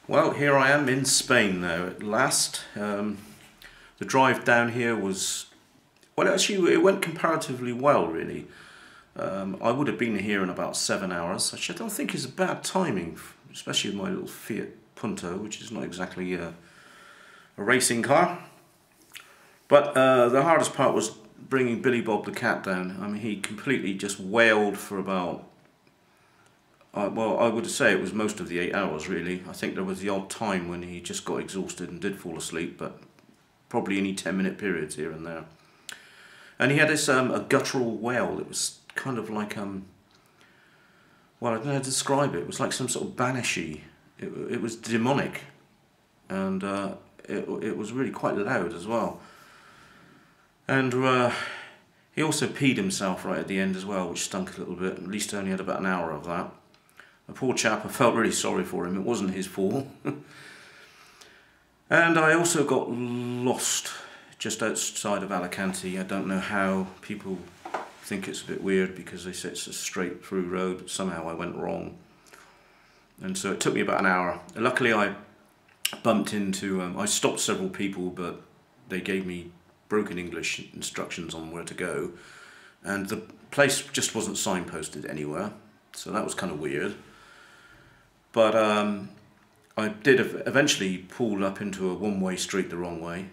Well, here I am in Spain now at last. The drive down here was, well, actually it went comparatively well really. I would have been here in about 7 hours, which I don't think is a bad timing, especially with my little Fiat Punto, which is not exactly a racing car. But the hardest part was bringing Billy Bob the cat down. I mean, he completely just wailed for about, well, I would say it was most of the 8 hours really. I think there was the odd time when he just got exhausted and did fall asleep, but probably only 10-minute periods here and there. And he had this a guttural wail. It was kind of like well, I don't know how to describe it. It was like some sort of banshee. It was demonic, and it was really quite loud as well. And he also peed himself right at the end as well, which stunk a little bit. At least I only had about an hour of that. The poor chap, I felt really sorry for him. It wasn't his fault. And I also got lost just outside of Alicante. I don't know how. People think it's a bit weird because they say it's a straight through road, but somehow I went wrong. And so it took me about an hour. Luckily I bumped into, I stopped several people, but they gave me broken English instructions on where to go. And the place just wasn't signposted anywhere, so that was kind of weird. But I did eventually pull up into a one-way street the wrong way.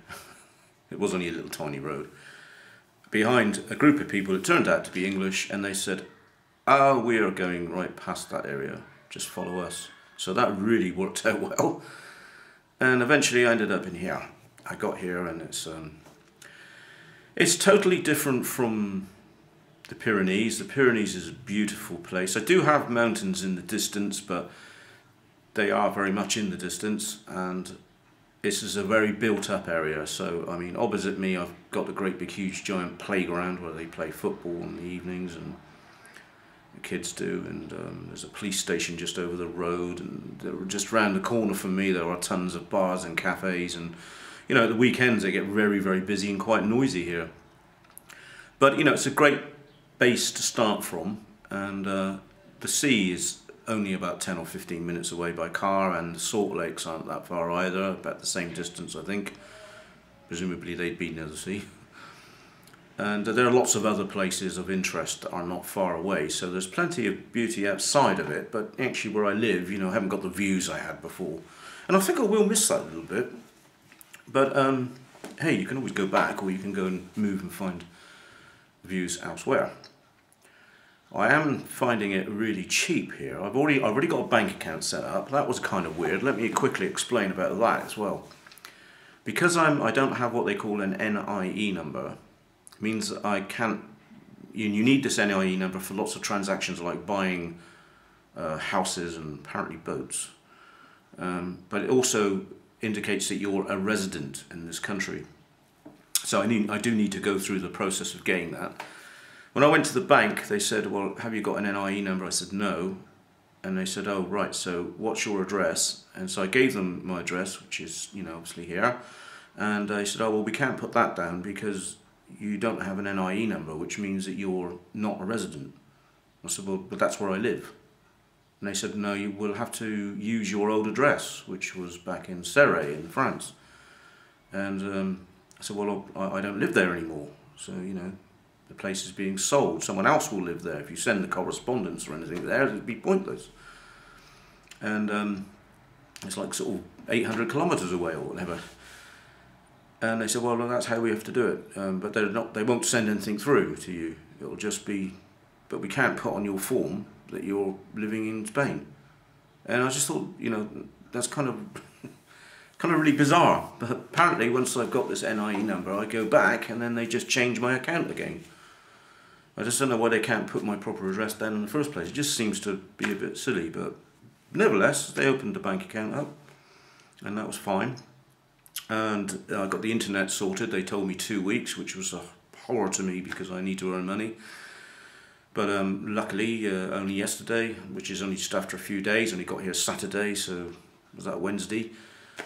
It was only a little tiny road. Behind a group of people, it turned out to be English, and they said, "Oh, we are going right past that area, just follow us." So that really worked out well. And eventually I ended up in here. I got here and it's totally different from the Pyrenees. The Pyrenees is a beautiful place. I do have mountains in the distance, but they are very much in the distance, and this is a very built-up area. So, I mean, opposite me I've got the great big huge giant playground where they play football in the evenings, and the kids do, and there's a police station just over the road, and just round the corner from me there are tons of bars and cafes, and you know, at the weekends they get very, very busy and quite noisy here. But you know, it's a great base to start from, and the sea is only about 10 or 15 minutes away by car, and the salt lakes aren't that far either, about the same distance I think. Presumably they'd be near the sea. And there are lots of other places of interest that are not far away, so there's plenty of beauty outside of it, but actually where I live, you know, I haven't got the views I had before. And I think I will miss that a little bit. But hey, you can always go back, or you can go and move and find views elsewhere. I am finding it really cheap here. I've already got a bank account set up. That was kind of weird. Let me quickly explain about that as well. Because I don't have what they call an NIE number, it means that I can't. You need this NIE number for lots of transactions like buying houses and apparently boats. But it also indicates that you're a resident in this country. So I do need to go through the process of getting that. When I went to the bank, they said, "Well, have you got an NIE number?" I said, "No." And they said, "Oh, right, so what's your address?" And so I gave them my address, which is, you know, obviously here. And they said, "Oh, well, we can't put that down because you don't have an NIE number, which means that you're not a resident." I said, "Well, but that's where I live." And they said, "No, you will have to use your old address," which was back in Serres in France. And I said, "Well, I don't live there anymore, so, you know, the place is being sold. Someone else will live there. If you send the correspondence or anything there, it'd be pointless." And it's like sort of 800 kilometers away or whatever. And they said, "Well, that's how we have to do it. But they won't send anything through to you. It'll just be, but we can't put on your form that you're living in Spain." And I just thought, you know, that's kind of really bizarre. But apparently once I've got this NIE number, I go back and then they just change my account again. I just don't know why they can't put my proper address down in the first place. It just seems to be a bit silly, but nevertheless, they opened the bank account up, and that was fine. And I got the internet sorted. They told me 2 weeks, which was a horror to me because I need to earn money. But luckily, only yesterday, which is only just after a few days, only got here Saturday, so was that Wednesday,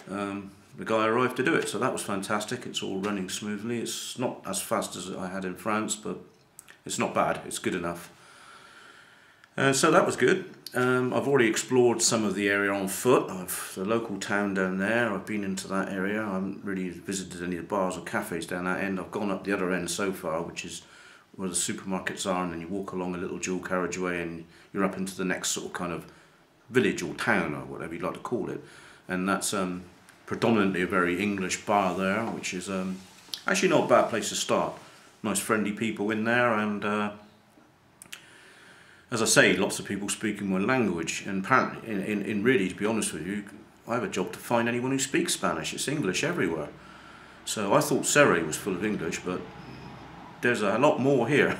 the guy arrived to do it, so that was fantastic. It's all running smoothly. It's not as fast as I had in France, but it's not bad. It's good enough. So that was good. I've already explored some of the area on foot. The local town down there, I've been into that area. I haven't really visited any of the bars or cafes down that end. I've gone up the other end so far, which is where the supermarkets are, and then you walk along a little dual carriageway and you're up into the next sort of kind of village or town or whatever you'd like to call it. And that's predominantly a very English bar there, which is actually not a bad place to start. Nice friendly people in there, and as I say, lots of people speaking my language, and apparently, in really, to be honest with you, I have a job to find anyone who speaks Spanish. It's English everywhere. So I thought Surrey was full of English, but there's a lot more here.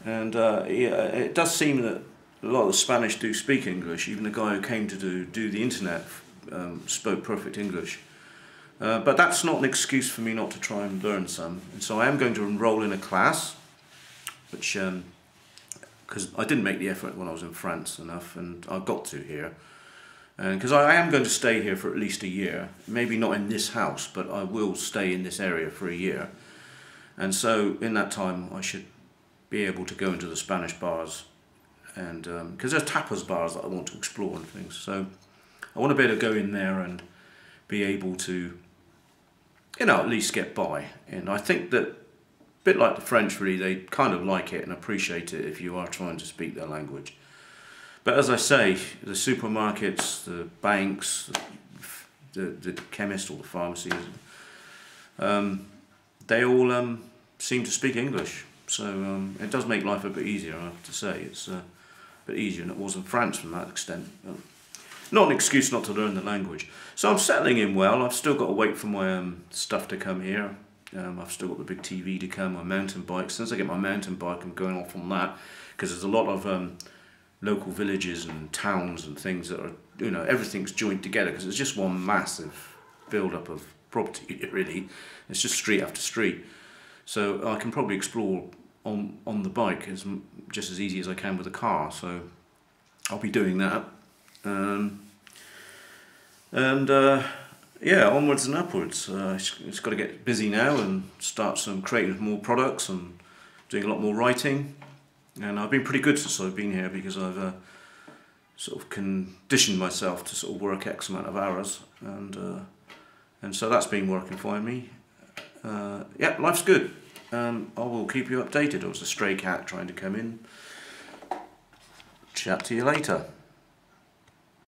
And yeah, it does seem that a lot of the Spanish do speak English. Even the guy who came to do the internet spoke perfect English. But that's not an excuse for me not to try and learn some. And so I am going to enroll in a class, which... because I didn't make the effort when I was in France enough, and I got to here. And because I am going to stay here for at least a year, maybe not in this house, but I will stay in this area for a year. And so in that time I should be able to go into the Spanish bars, and because there's tapas bars that I want to explore and things. So I want to be able to go in there and be able to, you know, at least get by. And I think that, bit like the French really, they kind of like it and appreciate it if you are trying to speak their language. But as I say, the supermarkets, the banks, the chemist or the pharmacies, they all seem to speak English. So it does make life a bit easier, I have to say. It's a bit easier than it was in France from that extent. Not an excuse not to learn the language. So I'm settling in well. I've still got to wait for my stuff to come here. I've still got the big TV to come, my mountain bike. Since I get my mountain bike, I'm going off on that, because there's a lot of local villages and towns and things that are, you know, everything's joined together, because it's just one massive build-up of property, really. It's just street after street. So I can probably explore on the bike just as easy as I can with a car. So I'll be doing that. Yeah, onwards and upwards. It's got to get busy now and start creating more products and doing a lot more writing. And I've been pretty good since I've been here, because I've sort of conditioned myself to sort of work X amount of hours, and so that's been working for me. Yeah, life's good. I will keep you updated. It was a stray cat trying to come in. Chat to you later.